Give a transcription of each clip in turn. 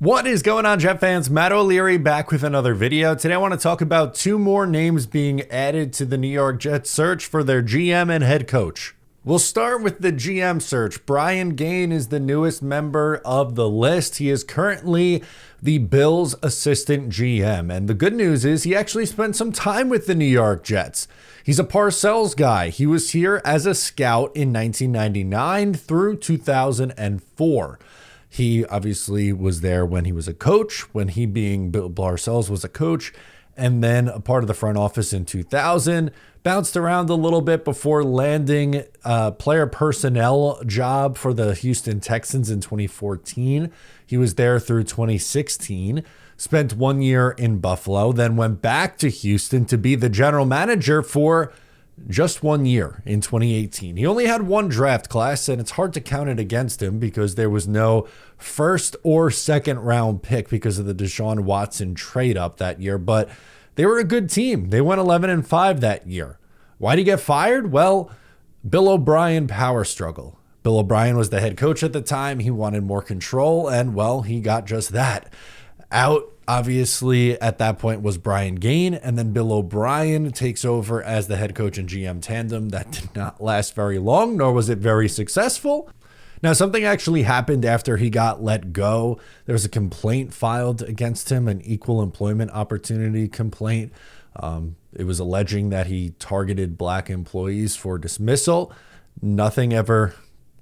What is going on, Jet fans? Matt O'Leary back with another video. Today I want to talk about two more names being added to the New York Jets search for their GM and head coach. We'll start with the GM search. Brian Gaine is the newest member of the list. He is currently the Bills' assistant GM. And the good news is he actually spent some time with the New York Jets. He's a Parcells guy. He was here as a scout in 1999 through 2004. He obviously was there when he was a coach, when he being Bill Parcells was a coach, and then a part of the front office in 2000. Bounced around a little bit before landing a player personnel job for the Houston Texans in 2014. He was there through 2016, spent 1 year in Buffalo, then went back to Houston to be the general manager for just 1 year in 2018. He only had one draft class, and it's hard to count it against him because there was no first or second round pick because of the Deshaun Watson trade up that year. But they were a good team. They went 11-5 that year. Why'd he get fired? Well, Bill O'Brien power struggle. Bill O'Brien was the head coach at the time. He wanted more control, and well, he got just that. Out, obviously, at that point was Brian Gaine, and then Bill O'Brien takes over as the head coach and GM tandem. That did not last very long, nor was it very successful. Now, something actually happened after he got let go. There was a complaint filed against him, an equal employment opportunity complaint. It was alleging that he targeted black employees for dismissal. Nothing ever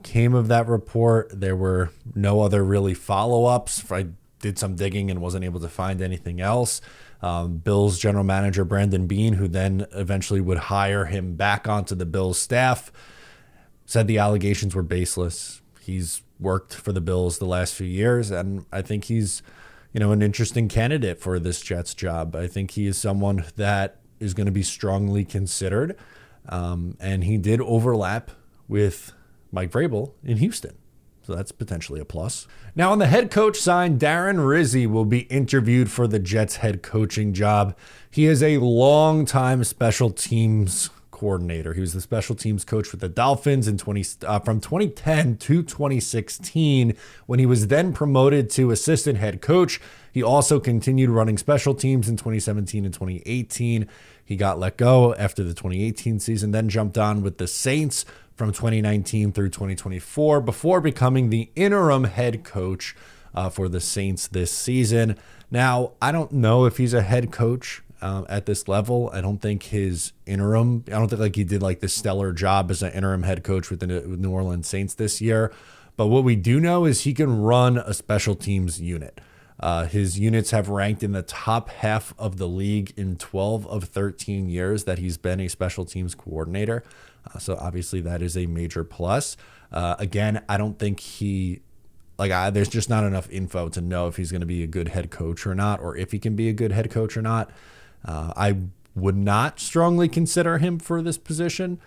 came of that report. There were no other really follow-ups. I did some digging and wasn't able to find anything else. Bills general manager Brandon Beane, who then eventually would hire him back onto the Bills staff, said the allegations were baseless. He's worked for the Bills the last few years, and I think he's, an interesting candidate for this Jets job. I think he is someone that is going to be strongly considered, and he did overlap with Mike Vrabel in Houston. So that's potentially a plus. Now, on the head coach side, Darren Rizzi will be interviewed for the Jets head coaching job. He is a longtime special teams coordinator. He was the special teams coach with the Dolphins from 2010 to 2016, when he was then promoted to assistant head coach. He also continued running special teams in 2017 and 2018. He got let go after the 2018 season, then jumped on with the Saints from 2019 through 2024 before becoming the interim head coach for the Saints this season. Now, I don't know if he's a head coach at this level. I don't think he did like the stellar job as an interim head coach with the New Orleans Saints this year. But what we do know is he can run a special teams unit. His units have ranked in the top half of the league in 12 of 13 years that he's been a special teams coordinator. So obviously that is a major plus. Again, I don't think there's just not enough info to know if he's going to be a good head coach or not, or if he can be a good head coach or not. I would not strongly consider him for this position.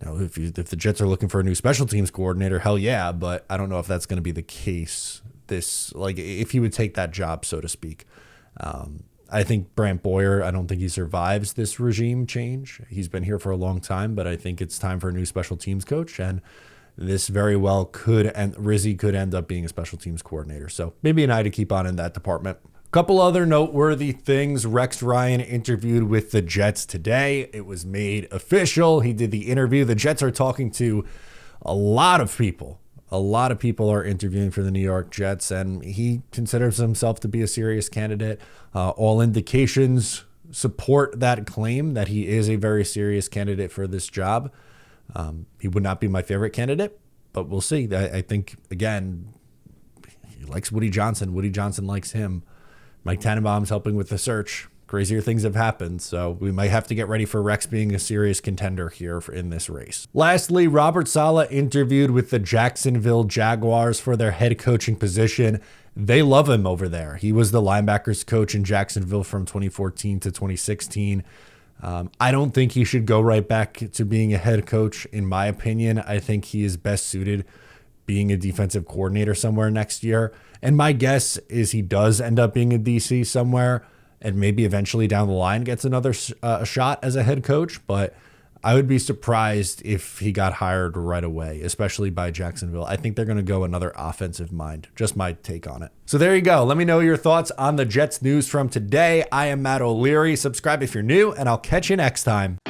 Now, if the Jets are looking for a new special teams coordinator, hell yeah, but I don't know if that's going to be the case. If he would take that job, so to speak. I think Brant Boyer, I don't think he survives this regime change. He's been here for a long time, but I think it's time for a new special teams coach, and this very well Rizzi could end up being a special teams coordinator. So maybe an eye to keep on in that department. Couple other noteworthy things. Rex Ryan interviewed with the Jets today. It was made official. He did the interview. The Jets are talking to a lot of people. A lot of people are interviewing for the New York Jets, and he considers himself to be a serious candidate. All indications support that claim that he is a very serious candidate for this job. He would not be my favorite candidate, but we'll see. I think, again, he likes Woody Johnson. Woody Johnson likes him. Mike Tannenbaum's helping with the search. Crazier things have happened, so we might have to get ready for Rex being a serious contender here in this race. Lastly, Robert Saleh interviewed with the Jacksonville Jaguars for their head coaching position. They love him over there. He was the linebackers coach in Jacksonville from 2014 to 2016. I don't think he should go right back to being a head coach, in my opinion. I think he is best suited being a defensive coordinator somewhere next year. And my guess is he does end up being a DC somewhere, and maybe eventually down the line gets another shot as a head coach. But I would be surprised if he got hired right away, especially by Jacksonville. I think they're going to go another offensive mind. Just my take on it. So there you go. Let me know your thoughts on the Jets news from today. I am Matt O'Leary. Subscribe if you're new, and I'll catch you next time.